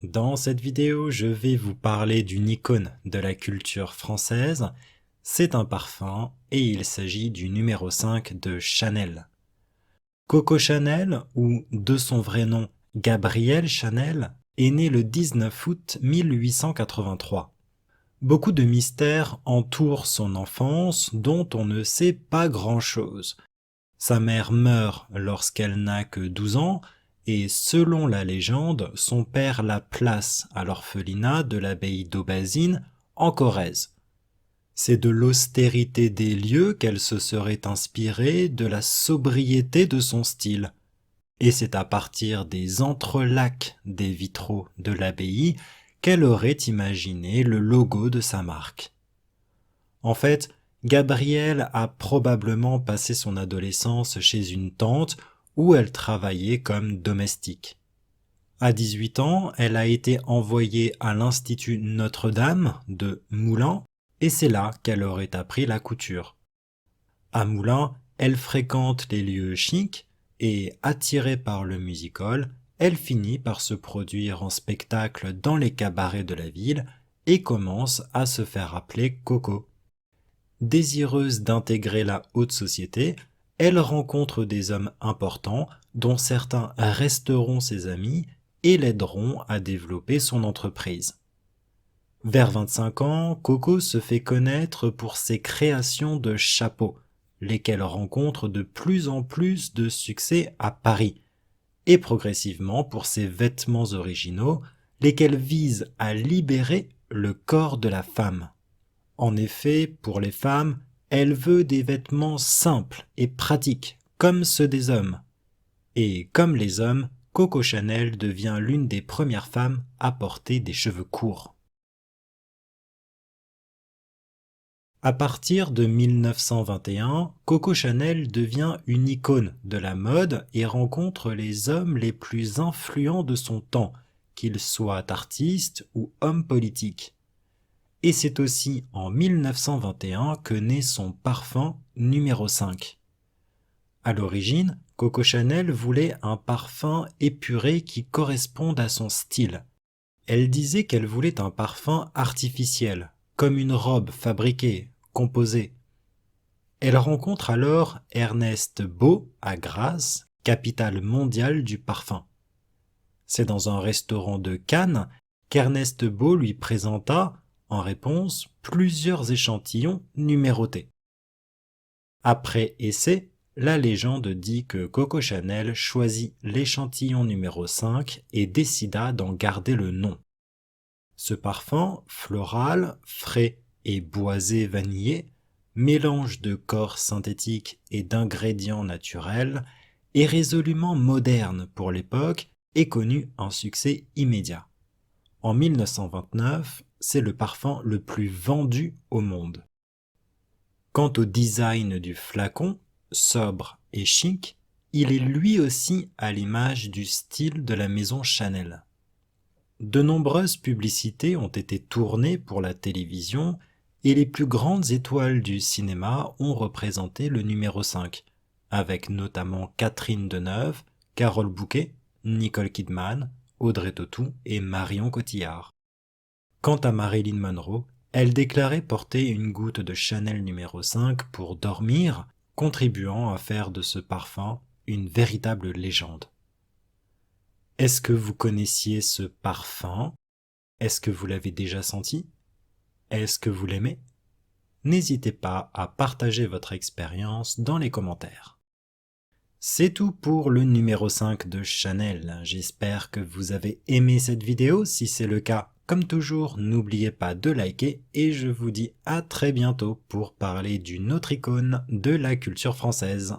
Dans cette vidéo, je vais vous parler d'une icône de la culture française. C'est un parfum et il s'agit du numéro 5 de Chanel. Coco Chanel, ou de son vrai nom Gabrielle Chanel, est né le 19 août 1883. Beaucoup de mystères entourent son enfance dont on ne sait pas grand-chose. Sa mère meurt lorsqu'elle n'a que 12 ans et selon la légende, son père la place à l'orphelinat de l'abbaye d'Aubazine en Corrèze. C'est de l'austérité des lieux qu'elle se serait inspirée, de la sobriété de son style. Et c'est à partir des entrelacs des vitraux de l'abbaye qu'elle aurait imaginé le logo de sa marque. En fait, Gabrielle a probablement passé son adolescence chez une tante où elle travaillait comme domestique. À 18 ans, elle a été envoyée à l'Institut Notre-Dame de Moulins et c'est là qu'elle aurait appris la couture. À Moulins, elle fréquente les lieux chics et, attirée par le music-hall, elle finit par se produire en spectacle dans les cabarets de la ville et commence à se faire appeler Coco. Désireuse d'intégrer la haute société, elle rencontre des hommes importants dont certains resteront ses amis et l'aideront à développer son entreprise. Vers 25 ans, Coco se fait connaître pour ses créations de chapeaux, lesquels rencontrent de plus en plus de succès à Paris, et progressivement pour ses vêtements originaux, lesquels visent à libérer le corps de la femme. En effet, pour les femmes, elle veut des vêtements simples et pratiques, comme ceux des hommes. Et comme les hommes, Coco Chanel devient l'une des premières femmes à porter des cheveux courts. À partir de 1921, Coco Chanel devient une icône de la mode et rencontre les hommes les plus influents de son temps, qu'ils soient artistes ou hommes politiques. Et c'est aussi en 1921 que naît son parfum numéro 5. À l'origine, Coco Chanel voulait un parfum épuré qui corresponde à son style. Elle disait qu'elle voulait un parfum artificiel, comme une robe fabriquée, composée. Elle rencontre alors Ernest Beau à Grasse, capitale mondiale du parfum. C'est dans un restaurant de Cannes qu'Ernest Beau lui présenta en réponse plusieurs échantillons numérotés. Après essai, la légende dit que Coco Chanel choisit l'échantillon numéro 5 et décida d'en garder le nom. Ce parfum, floral, frais et boisé vanillé, mélange de corps synthétiques et d'ingrédients naturels, est résolument moderne pour l'époque et connut un succès immédiat. En 1929, c'est le parfum le plus vendu au monde. Quant au design du flacon, sobre et chic, il est lui aussi à l'image du style de la maison Chanel. De nombreuses publicités ont été tournées pour la télévision et les plus grandes étoiles du cinéma ont représenté le numéro 5, avec notamment Catherine Deneuve, Carole Bouquet, Nicole Kidman, Audrey Tautou et Marion Cotillard. Quant à Marilyn Monroe, elle déclarait porter une goutte de Chanel numéro 5 pour dormir, contribuant à faire de ce parfum une véritable légende. Est-ce que vous connaissiez ce parfum? Est-ce que vous l'avez déjà senti? Est-ce que vous l'aimez? N'hésitez pas à partager votre expérience dans les commentaires. C'est tout pour le numéro 5 de Chanel. J'espère que vous avez aimé cette vidéo. Si c'est le cas, comme toujours, n'oubliez pas de liker et je vous dis à très bientôt pour parler d'une autre icône de la culture française.